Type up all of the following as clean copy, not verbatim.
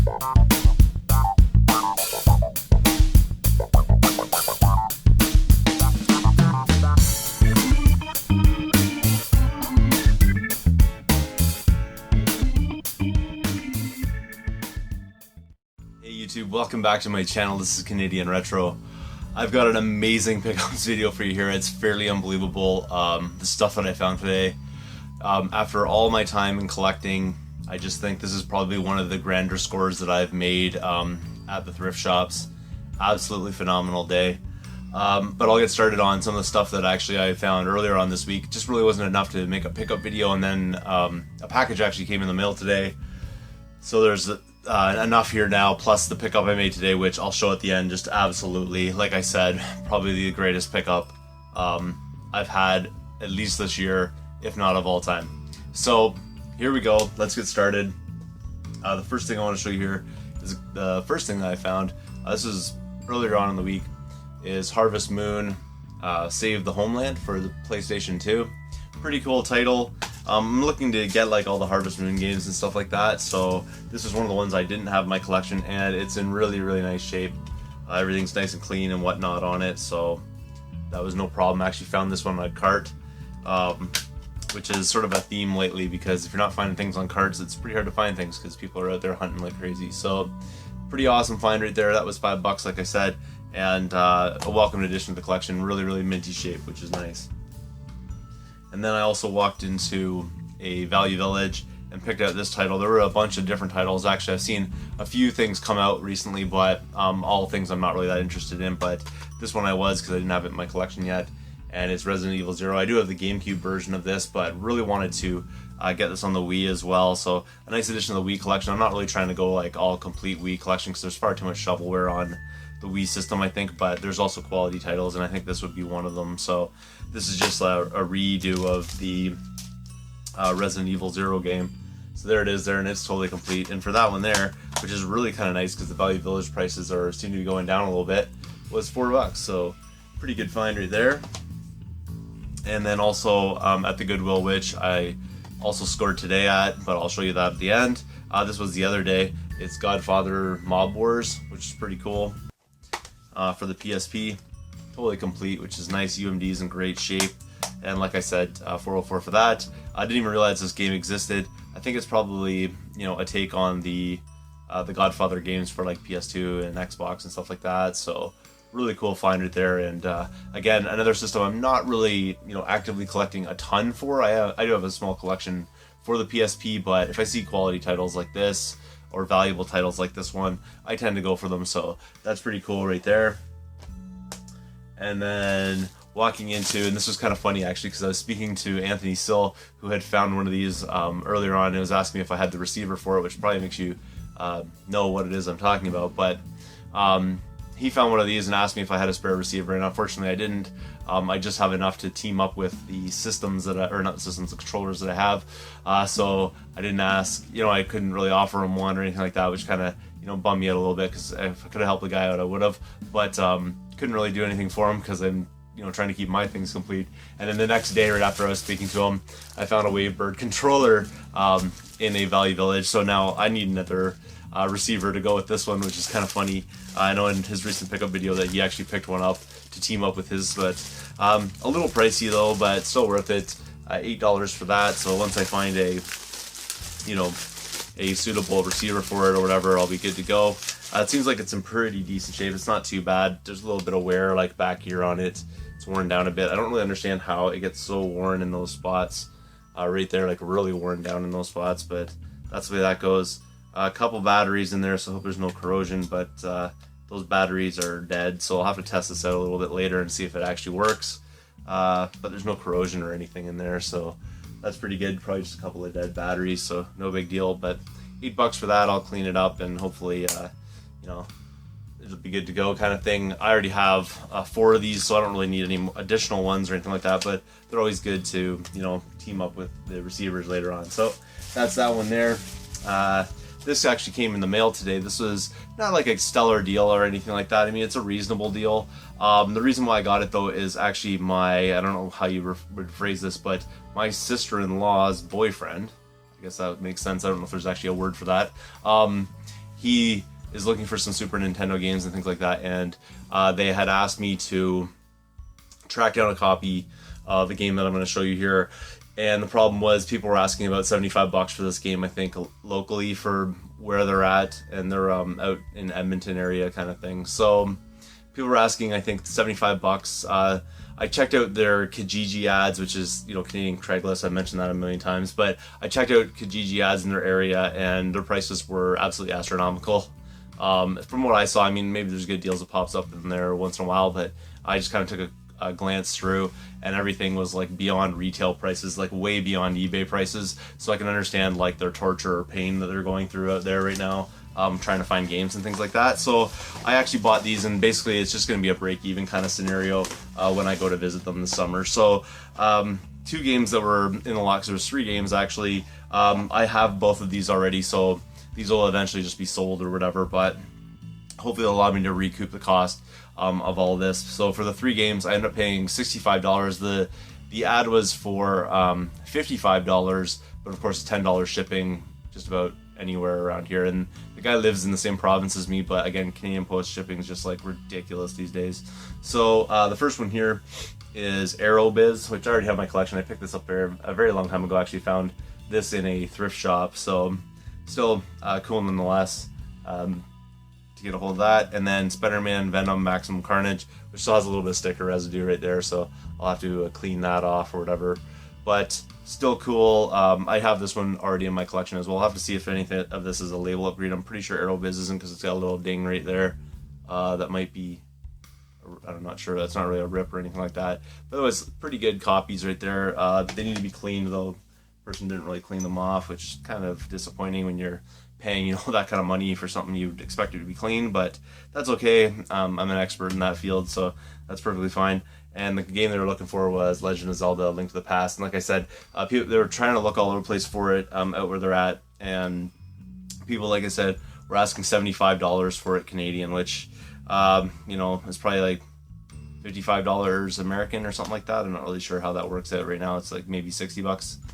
YouTube, welcome back to my channel. This is Canadian Retro. I've got an amazing pickups video for you here. It's fairly unbelievable, the stuff that I found today. After all my time in collecting, I just think this is probably one of the grander scores that I've made at the thrift shops. Absolutely phenomenal day. But I'll get started on some of the stuff that actually I found earlier on this week. It just really wasn't enough to make a pickup video, and then a package actually came in the mail today. So there's enough here now, plus the pickup I made today, which I'll show at the end. Just absolutely, like I said, probably the greatest pickup I've had, at least this year, if not of all time. So here we go, let's get started. The first thing I want to show you here is the first thing that I found. This is earlier on in the week, is Harvest Moon Save the Homeland for the PlayStation 2. Pretty cool title. I'm looking to get like all the Harvest Moon games and stuff like that, so this is one of the ones I didn't have in my collection, and it's in really nice shape. Everything's nice and clean and whatnot on it, so that was no problem. I actually found this one on a cart, which is sort of a theme lately, because if you're not finding things on carts, it's pretty hard to find things because people are out there hunting like crazy. So pretty awesome find right there. That was $5, like I said, and a welcome addition to the collection. Really minty shape, which is nice. And then I also walked into a Value Village and picked out this title. There were a bunch of different titles. Actually, I've seen a few things come out recently, but all things I'm not really that interested in. But this one I was, because I didn't have it in my collection yet, and it's Resident Evil 0. I do have the Gamecube version of this, but really wanted to get this on the Wii as well. So a nice addition to the Wii collection. I'm not really trying to go like all complete Wii collection, because there's far too much shovelware on the Wii system, I think, but there's also quality titles, and I think this would be one of them. So this is just a redo of the Resident Evil 0 game. So there it is there, and it's totally complete. And for that one there, which is really kind of nice because the Value Village prices seem to be going down a little bit, was $4. So pretty good find right there. And then also at the Goodwill, which I also scored today at, but I'll show you that at the end. This was the other day. It's Godfather Mob Wars, which is pretty cool. For the PSP, totally complete, which is nice. UMD's in great shape, and like I said, $404 for that. I didn't even realize this game existed. I think it's probably, you know, a take on the Godfather games for like PS2 and Xbox and stuff like that. So really cool find right there. And again, another system I'm not really, you know, actively collecting a ton for. I do have a small collection for the PSP, but if I see quality titles like this, or valuable titles like this one, I tend to go for them. So that's pretty cool right there. And then walking into, and this was kind of funny actually, because I was speaking to Anthony Sill, who had found one of these earlier on, and was asking me if I had the receiver for it, which probably makes you know what it is I'm talking about. But he found one of these and asked me if I had a spare receiver, and unfortunately I didn't. I just have enough to team up with the systems that or not the systems, the controllers that I have. So I didn't ask, you know, I couldn't really offer him one or anything like that, which kind of, you know, bummed me out a little bit, because if I could have helped the guy out, I would have. But couldn't really do anything for him because I'm, you know, trying to keep my things complete. And then the next day, right after I was speaking to him, I found a Wavebird controller in a Value Village. So now I need another receiver to go with this one, which is kind of funny. I know in his recent pickup video that he actually picked one up to team up with his, but a little pricey though, but still worth it. $8 for that. So once I find a, you know, a suitable receiver for it or whatever, I'll be good to go. It seems like it's in pretty decent shape. It's not too bad. There's a little bit of wear like back here on it. It's worn down a bit. I don't really understand how it gets so worn in those spots right there, like really worn down in those spots, but that's the way that goes. A couple batteries in there, so I hope there's no corrosion, but those batteries are dead, so I'll have to test this out a little bit later and see if it actually works. But there's no corrosion or anything in there, so that's pretty good. Probably just a couple of dead batteries, so no big deal. But $8 for that. I'll clean it up and hopefully, you know, it'll be good to go kind of thing. I already have 4 of these, so I don't really need any additional ones or anything like that, but they're always good to, you know, team up with the receivers later on. So that's that one there. This actually came in the mail today. This was not like a stellar deal or anything like that. I mean, it's a reasonable deal. The reason why I got it though is actually my, I don't know how you would phrase this, but my sister-in-law's boyfriend, I guess that would make sense. I don't know if there's actually a word for that. he is looking for some Super Nintendo games and things like that, and they had asked me to track down a copy of the game that I'm going to show you here. And the problem was people were asking about $75 for this game, I think, locally for where they're at, and they're out in Edmonton area kind of thing. So people were asking, I think, $75. I checked out their Kijiji ads, which is, you know, Canadian Craigslist. I've mentioned that a million times, but I checked out Kijiji ads in their area, and their prices were absolutely astronomical. From what I saw, I mean, maybe there's good deals that pops up in there once in a while, but I just kind of took a glance through, and everything was like beyond retail prices, like way beyond eBay prices. So I can understand like their torture or pain that they're going through out there right now, trying to find games and things like that. So I actually bought these, and basically it's just going to be a break-even kind of scenario when I go to visit them this summer. So 2 games that were in the lot, 'cause there was 3 games actually. I have both of these already, so these will eventually just be sold or whatever, but hopefully it'll allow me to recoup the cost of all this. So for the 3 games, I ended up paying $65. The ad was for $55, but of course $10 shipping just about anywhere around here. And the guy lives in the same province as me, but again, Canadian Post shipping is just like ridiculous these days. So the first one here is Aerobiz, which I already have in my collection. I picked this up there a very long time ago. I actually found this in a thrift shop, so still cool nonetheless. To get a hold of that. And then Spider-Man Venom Maximum Carnage, which still has a little bit of sticker residue right there, so I'll have to clean that off or whatever, but still cool. I have this one already in my collection as well. I'll have to see if anything of this is a label upgrade. I'm pretty sure Aerobiz isn't, because it's got a little ding right there. That might be, I'm not sure, that's not really a rip or anything like that, but it was pretty good copies right there. They need to be cleaned though. The person didn't really clean them off, which is kind of disappointing when you're paying, you know, that kind of money for something you'd expect it to be clean, but that's okay. I'm an expert in that field, so that's perfectly fine. And the game they were looking for was Legend of Zelda: Link to the Past, and like I said, they were trying to look all over the place for it out where they're at, and people, like I said, were asking $75 for it Canadian, which you know, is probably like $55 American or something like that. I'm not really sure how that works out right now. It's like maybe $60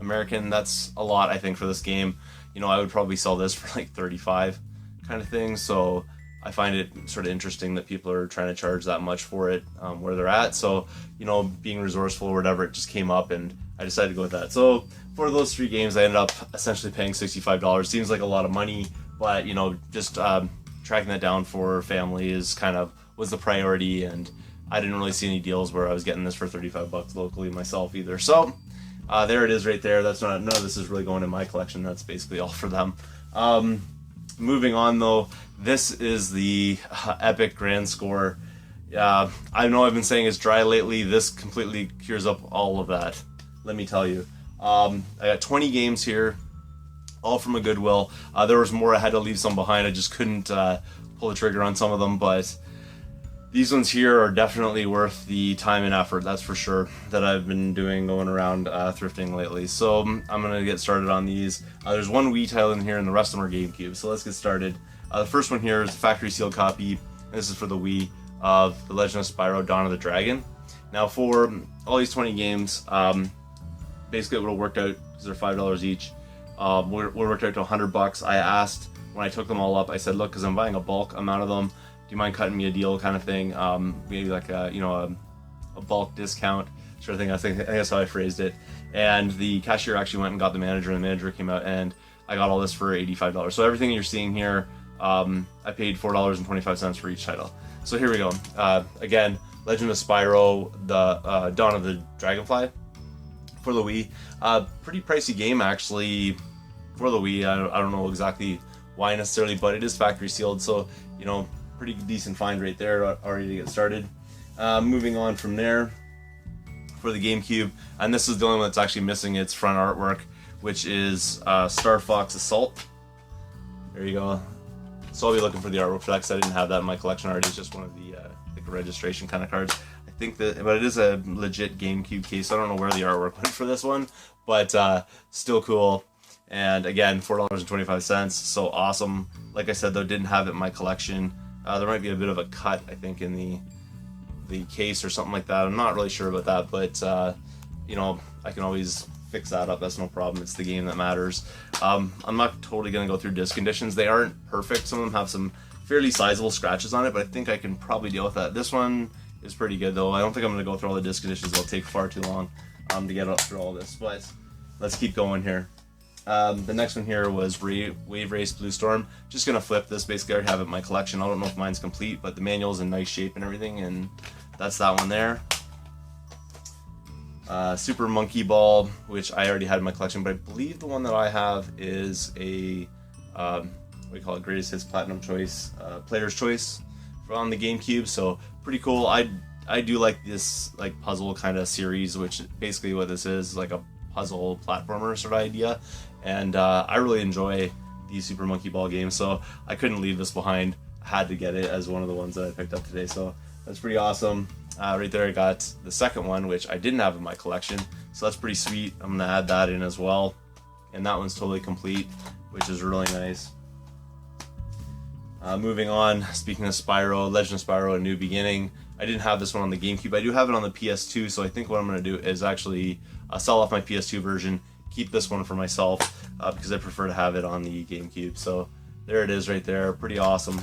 American. That's a lot, I think, for this game. You know, I would probably sell this for like 35 kind of thing, so I find it sort of interesting that people are trying to charge that much for it where they're at. So, you know, being resourceful or whatever, it just came up and I decided to go with that. So for those 3 games, I ended up essentially paying $65. Seems like a lot of money, but, you know, just tracking that down for family is kind of was the priority, and I didn't really see any deals where I was getting this for $35 locally myself either. So there it is right there. That's not, none of this is really going in my collection. That's basically all for them. Moving on though, this is the Epic Grand Score. I know I've been saying it's dry lately. This completely cures up all of that, let me tell you. I got 20 games here, all from a Goodwill. There was more. I had to leave some behind. I just couldn't pull the trigger on some of them, but these ones here are definitely worth the time and effort, that's for sure, that I've been doing going around thrifting lately. So I'm going to get started on these. There's one Wii title in here, and the rest of them are Gamecube. So let's get started. The first one here is a factory sealed copy, and this is for the Wii, of The Legend of Spyro Dawn of the Dragon. Now for all these 20 games, basically it would have worked out, because they're $5 each, would have worked out to $100. I asked, when I took them all up, I said, look, because I'm buying a bulk amount of them, do you mind cutting me a deal kind of thing? Maybe like a, you know, a bulk discount sort of thing. I think that's how I phrased it. And the cashier actually went and got the manager, and the manager came out, and I got all this for $85. So everything you're seeing here, I paid $4.25 for each title. So here we go. Again, Legend of Spyro, the Dawn of the Dragonfly for the Wii. Pretty pricey game actually for the Wii. I don't know exactly why necessarily, but it is factory sealed, so you know, pretty decent find right there already to get started. Moving on from there, for the GameCube, and this is the only one that's actually missing its front artwork, which is Star Fox Assault. There you go. So I'll be looking for the artwork for that, because I didn't have that in my collection already. It's just one of the like registration kind of cards. I think that, but it is a legit GameCube case. I don't know where the artwork went for this one, but still cool. And again, $4.25, so awesome. Like I said though, didn't have it in my collection. There might be a bit of a cut, I think, in the case or something like that. I'm not really sure about that, but you know, I can always fix that up. That's no problem. It's the game that matters. I'm not totally going to go through disc conditions. They aren't perfect. Some of them have some fairly sizable scratches on it, but I think I can probably deal with that. This one is pretty good though. I don't think I'm going to go through all the disc conditions. It'll take far too long to get up through all this, but let's keep going here. The next one here was Wave Race Blue Storm. Just going to flip this. Basically, I already have it in my collection. I don't know if mine's complete, but the manual's in nice shape and everything, and that's that one there. Super Monkey Ball, which I already had in my collection, but I believe the one that I have is a what do you call it, Greatest Hits Platinum Choice, Player's Choice on the GameCube. So pretty cool. I do like this like puzzle kind of series, which basically what this is like a puzzle platformer sort of idea, and I really enjoy these Super Monkey Ball games, so I couldn't leave this behind. I had to get it as one of the ones that I picked up today, so that's pretty awesome. Right there I got the second one, which I didn't have in my collection, so that's pretty sweet. I'm gonna add that in as well, and that one's totally complete, which is really nice. Moving on, speaking of Spyro, Legend of Spyro: A New Beginning. I didn't have this one on the GameCube. I do have it on the PS2, so I think what I'm going to do is actually sell off my PS2 version, keep this one for myself, because I prefer to have it on the GameCube. So there it is right there, pretty awesome.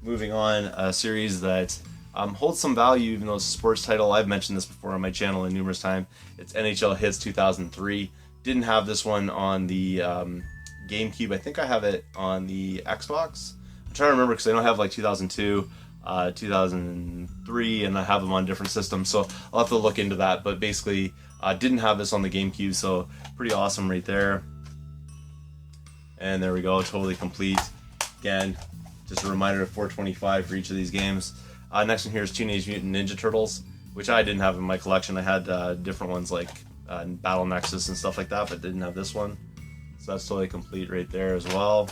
Moving on, a series that holds some value, even though it's a sports title. I've mentioned this before on my channel numerous times. It's NHL Hits 2003. Didn't have this one on the GameCube. I think I have it on the Xbox. I'm trying to remember because I don't have like 2002, 2003, and I have them on different systems, so I'll have to look into that. But basically, didn't have this on the GameCube, so pretty awesome right there. And there we go, totally complete. Again, just a reminder of $4.25 for each of these games. Next one here is Teenage Mutant Ninja Turtles, which I didn't have in my collection. I had different ones like Battle Nexus and stuff like that, but didn't have this one. So that's totally complete right there as well.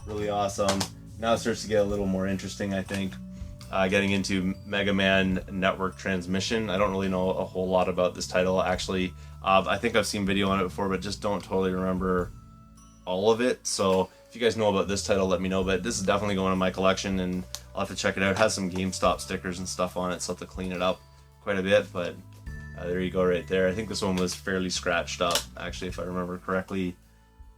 Really awesome. Now it starts to get a little more interesting, I think. Getting into Mega Man Network Transmission. I don't really know a whole lot about this title, actually. I think I've seen video on it before, but just don't totally remember all of it. So if you guys know about this title, let me know. But this is definitely going in my collection, and I'll have to check it out. It has some GameStop stickers and stuff on it, so I'll have to clean it up quite a bit. But there you go right there. I think this one was fairly scratched up, actually, if I remember correctly.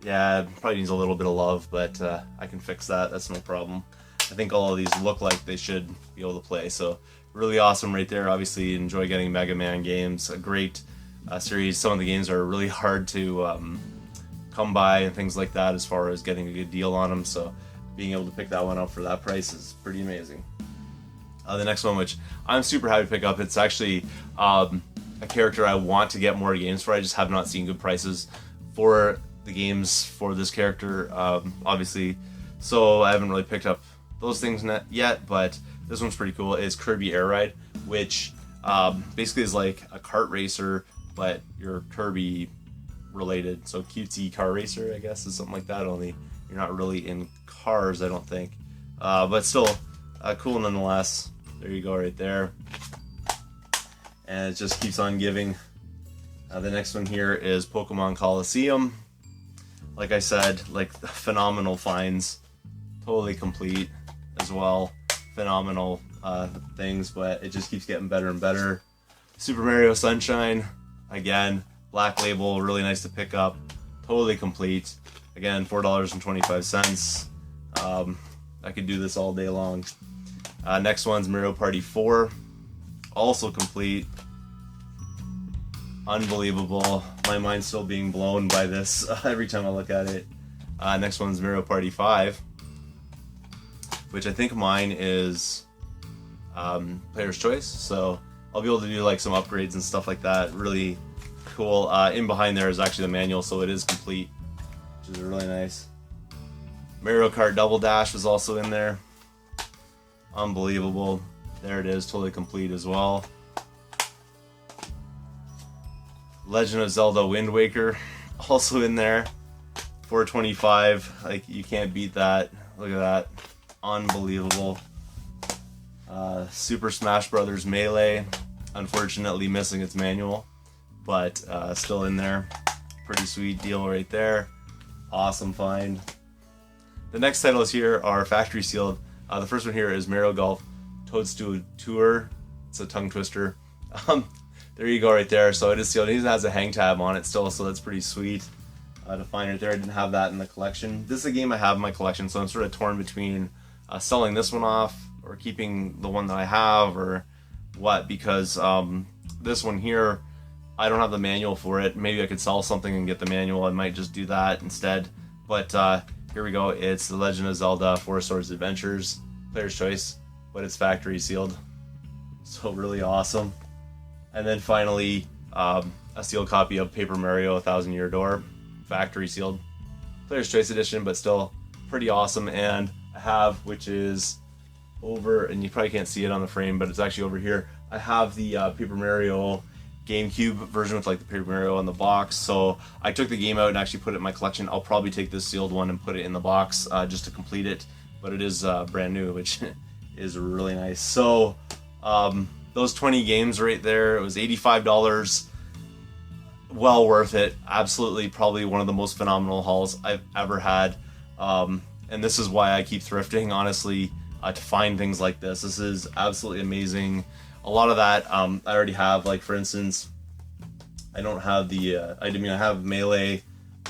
Yeah, it probably needs a little bit of love, but I can fix that. That's no problem. I think all of these look like they should be able to play, so really awesome right there. Obviously, enjoy getting Mega Man games. A great series. Some of the games are really hard to come by and things like that as far as getting a good deal on them, so being able to pick that one up for that price is pretty amazing. The next one, which I'm super happy to pick up, it's actually a character I want to get more games for. I just have not seen good prices for the games for this character, obviously, so I haven't really picked up those things yet, but this one's pretty cool. It's Kirby Air Ride, which basically is like a kart racer, but you're Kirby related, so cutesy car racer, I guess, is something like that, only you're not really in cars, I don't think, but still cool nonetheless. There you go right there, and it just keeps on giving. The next one here is Pokemon Coliseum. Like I said, like phenomenal finds, totally complete as well. Phenomenal things, but it just keeps getting better and better. Super Mario Sunshine, again, Black Label, really nice to pick up. Totally complete. Again, $4.25. I could do this all day long. Next one's Mario Party 4, also complete. Unbelievable. My mind's still being blown by this every time I look at it. Next one's Mario Party 5, which I think mine is Player's Choice, so I'll be able to do like some upgrades and stuff like that. Really cool. In behind there is actually the manual, so it is complete, which is really nice. Mario Kart Double Dash was also in there. Unbelievable. There it is, totally complete as well. Legend of Zelda Wind Waker, also in there. $4.25. Like, you can't beat that. Look at that. Unbelievable. Super Smash Bros. Melee, unfortunately missing its manual, but still in there. Pretty sweet deal right there. Awesome find. The next titles here are factory sealed. The first one here is Mario Golf Toadstool Tour. It's a tongue twister. there you go right there. So it is sealed. It even has a hang tab on it still, so that's pretty sweet to find right there. I didn't have that in the collection. This is a game I have in my collection, so I'm sort of torn between selling this one off or keeping the one that I have, or what, because this one here, I don't have the manual for it. Maybe I could sell something and get the manual. I might just do that instead. But here we go. It's The Legend of Zelda 4 Swords Adventures, player's choice, but it's factory sealed. So really awesome. And then finally, a sealed copy of Paper Mario: A Thousand Year Door, factory sealed, player's choice edition, but still pretty awesome. And I have, which is over, and you probably can't see it on the frame, but it's actually over here. I have the Paper Mario Gamecube version with like the Paper Mario on the box. So I took the game out and actually put it in my collection. I'll probably take this sealed one and put it in the box just to complete it, but it is brand new, which is really nice. So those 20 games right there, it was $85. Well worth it. Absolutely, probably one of the most phenomenal hauls I've ever had. And this is why I keep thrifting, honestly, to find things like this. This is absolutely amazing. A lot of that I already have. Like, for instance, I don't have the I have Melee,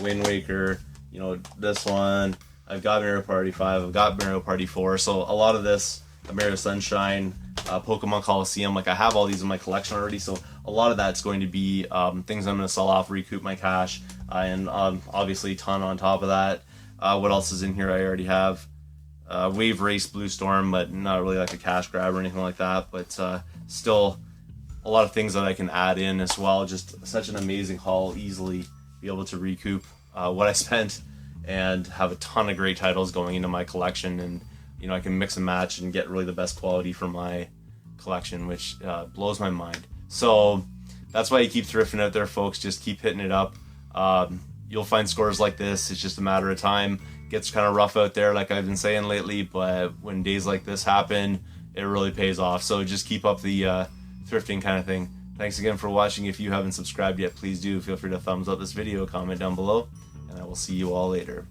Wind Waker, you know, this one. I've got Mario Party 5, I've got Mario Party 4. So a lot of this, Mario Sunshine, Pokemon Coliseum, like I have all these in my collection already. So a lot of that's going to be things I'm going to sell off, recoup my cash, and obviously a ton on top of that. What else is in here? I already have Wave Race Blue Storm, but not really like a cash grab or anything like that. But still a lot of things that I can add in as well. Just such an amazing haul, easily be able to recoup what I spent and have a ton of great titles going into my collection. And you know, I can mix and match and get really the best quality for my collection, which blows my mind. So that's why you keep thrifting out there, folks. Just keep hitting it up. You'll find scores like this. It's just a matter of time. Gets kind of rough out there, like I've been saying lately, but when days like this happen, it really pays off. So just keep up the thrifting kind of thing. Thanks again for watching. If you haven't subscribed yet, please do. Feel free to thumbs up this video, comment down below, and I will see you all later.